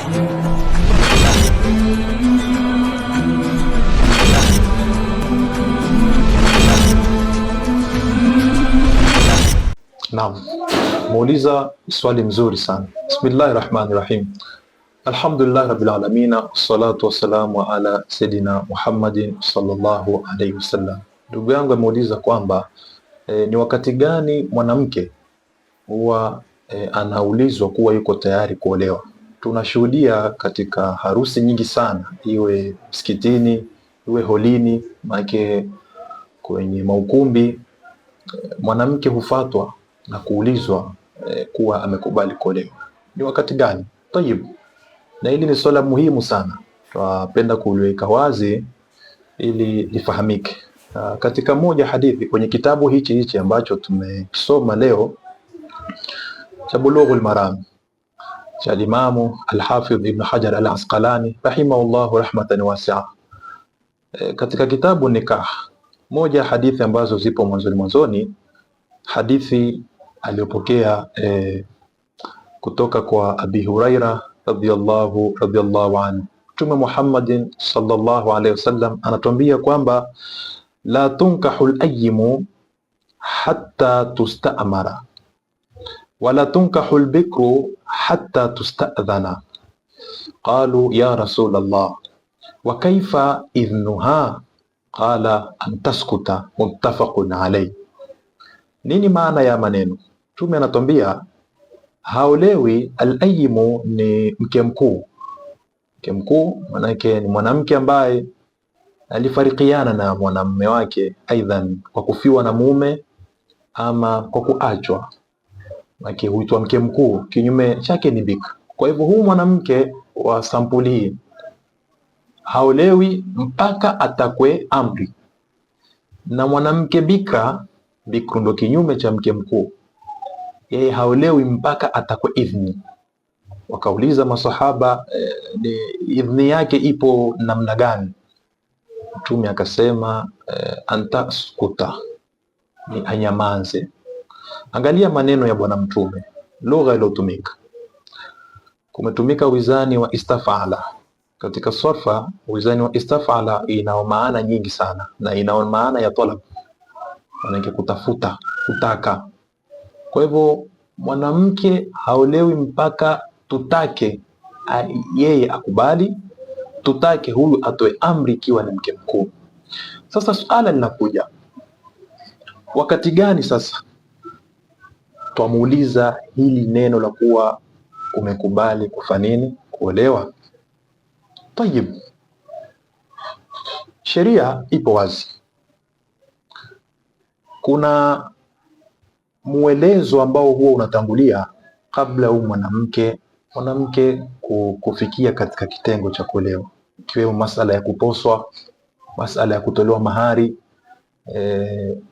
Naam, muuliza swali mzuri sana. Bismillahirrahmanirrahim. Alhamdulillah rabbil alamin, wassalatu wassalamu ala sayidina Muhammadin sallallahu alayhi wasallam. Ndugu yangu ameuliza kwamba ni wakati gani mwanamke huwa anaulizwa kuwa yuko tayari kuolewa. Tunashuhudia katika harusi nyingi sana, iwe msikitini, iwe holini, make kwenye maukumbi, mwanamke hufatwa na kuulizwa kuwa amekubali kuolewa. Ni wakati gani? Tayib. Na hili ni swala muhimu sana. Tunapenda kuliweka wazi ili lifahamike. Katika moja hadithi kwenye kitabu hichi ambacho tumesoma leo cha Bulughul Maram cha Imamu Al-Hafidh Ibn Hajar Al-Asqalani rahimahullahu rahmatan wasi'a. Katika kitabu Nikah, moja hadithi ambazo zipo mwanzoni, hadithi aliyopokea kutoka kwa Abi Huraira radhiyallahu anhu. Mtume Muhammadin sallallahu alayhi wasallam anatuambia kwamba la tunkahul ayyimu hatta tusta'mara wala tunkahul bikru hatta tusta'dhana. Qalu ya Rasulallah wa kaifa idhnuha? Qala an taskuta. Muttafaqun alayhi. Nini maana ya maneno? Mtume anatuambia haolewi al-ayyimu, ni mke mkuu. Mke mkuu manake ni mwanamke ambaye alifarikiana na mwanamume wake, aidhan kwa kufiwa na mume ama kwa kuachwa, manake huitwa mke mkuu. Kinyume chake ni bikra. Kwa hivyo huu mwanamke wa sampuli hii haolewi mpaka atakwe amri. Na mwanamke bikra ndo kinyume cha mke mkuu, yeye haolewi mpaka atakwe idhni. Wakauliza masahaba, idhni yake ipo namna gani? Mtume akasema antaskuta, ni anyamanze. Angalia maneno ya bwana Mtume, lugha iliyotumika, kumetumika wizani wa istafala. Katika sarfa wizani wa istafala ina maana nyingi sana, na ina maana ya talab, manake kutafuta, kutaka. Kwa hivyo mwanamke haolewi mpaka tutake yeye akubali, tutake huyu atoe amri ikiwa ni mke mkuu. Sasa suala linakuja, wakati gani sasa twamuuliza hili neno la kuwa umekubali kufanya nini? Kuolewa. Tayib, sheria ipo wazi. Kuna muelezo ambao huwa unatangulia kabla huyu mwanamke kufikia katika kitengo cha kuolewa, ikiwemo masala ya kuposwa, masala ya kutolewa mahari,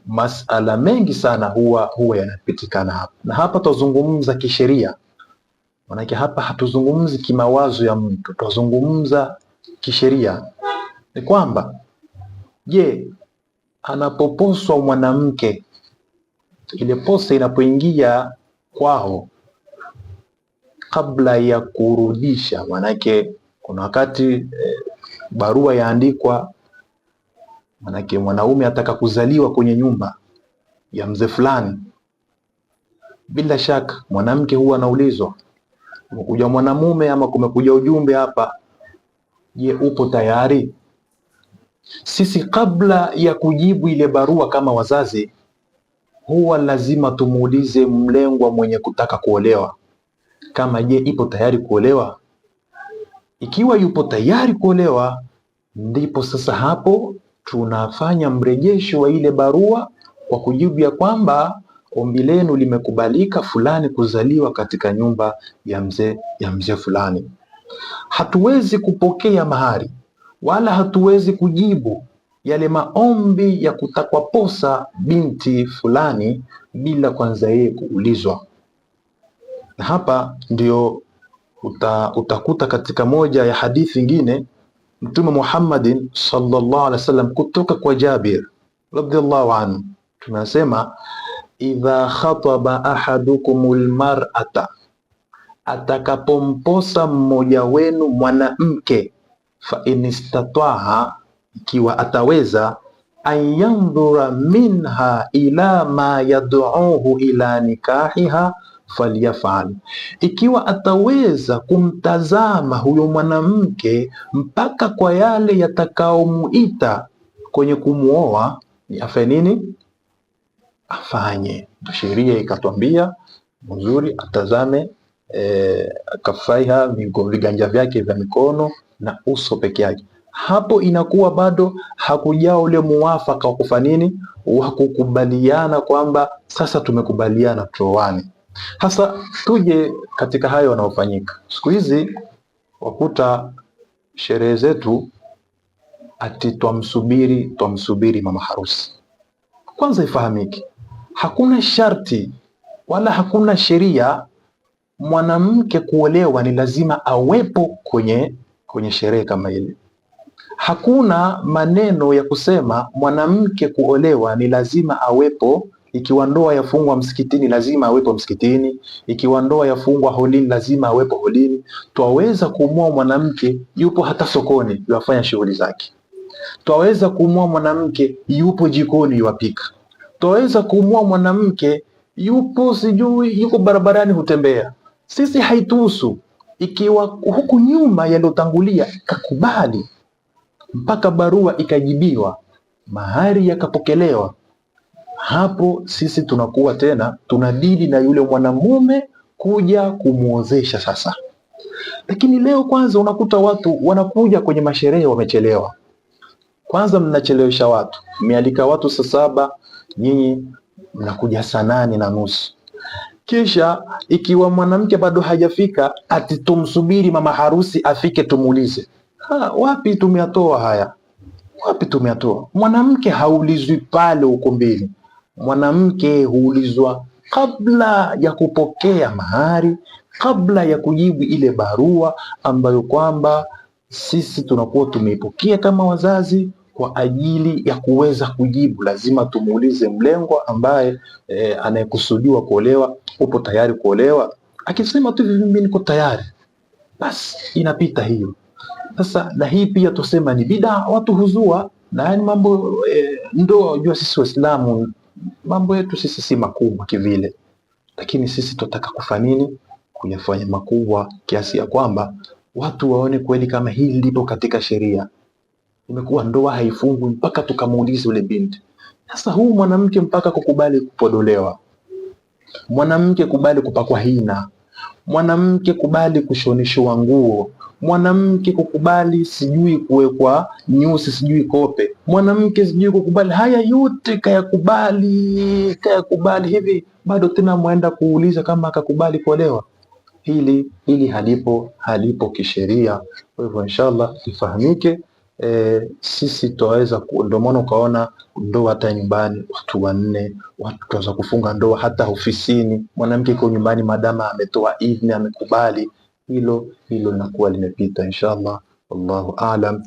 masala mengi sana huwa yanapitikana hapa. Na hapa tuzungumza kisheria, manake hapa hatuzungumzi kimawazo ya mtu, tuzungumza kisheria. Ni kwamba je, anapoposwa mwanamke, ile posa inapoingia kwao, kabla ya kurudisha, manake kuna wakati barua yaandikwa, manake mwanaume ataka kuzaliwa kwenye nyumba ya mzee fulani, bila shaka mwanamke huwa anaulizwa, kumekuja mwanamume ama kumekuja ujumbe hapa, je, upo tayari? Sisi kabla ya kujibu ile barua kama wazazi, huwa lazima tumuulize mlengwa mwenye kutaka kuolewa kama je, ipo tayari kuolewa. Ikiwa yupo tayari kuolewa, ndipo sasa hapo tunafanya mrejesho wa ile barua kwa kujibu ya kwamba ombi lenu limekubalika, fulani kuzaliwa katika nyumba ya mzee fulani. Hatuwezi kupokea mahari wala hatuwezi kujibu yale maombi ya kutakwa posa binti fulani bila kwanza yeye kuulizwa. Na hapa ndio utakuta katika moja ya hadithi nyingine Mtume Muhammadin sallallahu alaihi wasallam kutoka kwa Jabir radhiyallahu anhu tunasema, idha khataba ahadukumul mar'ata atakapomposa mmoja wenu mwanamke, fa inistatwaha, ikiwa ataweza, anyandhura minha ila ma yad'uhu ila nikahiha falyafal, ikiwa ataweza kumtazama huyo mwanamke mpaka kwa yale yatakaomuita kwenye kumuoa, ni afanye nini? Afanye. Sheria ikatwambia mzuri atazame kafaiha, viganja vyake vya mikono na uso peke yake. Hapo inakuwa bado hakujaa ule muwafaka wa kufanya nini, wa kukubaliana kwamba sasa tumekubaliana tuoane. Hasa tuje katika hayo wanaofanyika siku hizi, wakuta sherehe zetu ati twamsubiri mama harusi. Kwanza ifahamike, hakuna sharti wala hakuna sheria mwanamke kuolewa ni lazima awepo kwenye sherehe kama ile. Hakuna maneno ya kusema mwanamke kuolewa ni lazima awepo. Ikiwa ndoa yafungwa msikitini lazima awepo msikitini, ikiwa ndoa yafungwa holini lazima awepo holini. Twaweza kumwoa mwanamke yupo hata sokoni yafanya shughuli zake. Twaweza kumwoa mwanamke yupo jikoni yuapika. Twaweza kumwoa mwanamke yuko barabarani hutembea. Sisi haituhusu. Ikiwa huku nyuma yaliyotangulia kakubali mpaka barua ikajibiwa, mahari yakapokelewa, hapo sisi tunakuwa tena tunadili na yule mwanamume kuja kumuozesha sasa. Lakini leo kwanza unakuta watu wanakuja kwenye masherehe wamechelewa. Kwanza mnachelewesha watu, mmealika watu saa 7, nyinyi mnakuja saa 8:30. Kisha ikiwa mwanamke bado hajafika, ati tumsubiri mama harusi afike tumuulize. Wapi tumeyatoa haya? Wapi tumeyatoa? Mwanamke haulizwi pale ukumbini. Mwanamke huulizwa kabla ya kupokea mahari, kabla ya kujibu ile barua ambayo kwamba sisi tunakuwa tumeipokea kama wazazi kwa ajili ya kuweza kujibu. Lazima tumuulize mlengwa ambaye anayekusudiwa kuolewa, upo tayari kuolewa? Akisema tu mimi niko tayari, basi inapita hiyo. Sasa na hii pia tusema ni bid'a, watu huzua na yani mambo ndoa. Unajua sisi Waislamu mambo yetu sisi si makubwa kivile, lakini sisi tunataka kufanya nini? Kuyafanya makubwa kiasi ya kwamba watu waone kweli kama hili lipo katika sheria. Imekuwa ndoa haifungwi mpaka tukamuulize ule binti. Sasa huu mwanamke mpaka kukubali kupodolewa, mwanamke kubali kupakwa hina, mwanamke kubali kushonishwa nguo, mwanamke kukubali sijui kuwekwa nyusi sijui kope, mwanamke sijui kukubali haya yote kayakubali hivi, bado tena mwenda kuuliza kama akakubali kuolewa. Hili halipo kisheria. Kwa hivyo inshallah ifahamike, sisi tutaweza, ndio maana ukaona ndoa hata nyumbani watu 4, watu tutaweza kufunga ndoa hata ofisini. Mwanamke yuko nyumbani madama ametoa idhini, amekubali, hilo linakuwa limepita inshallah. Wallahu aalam.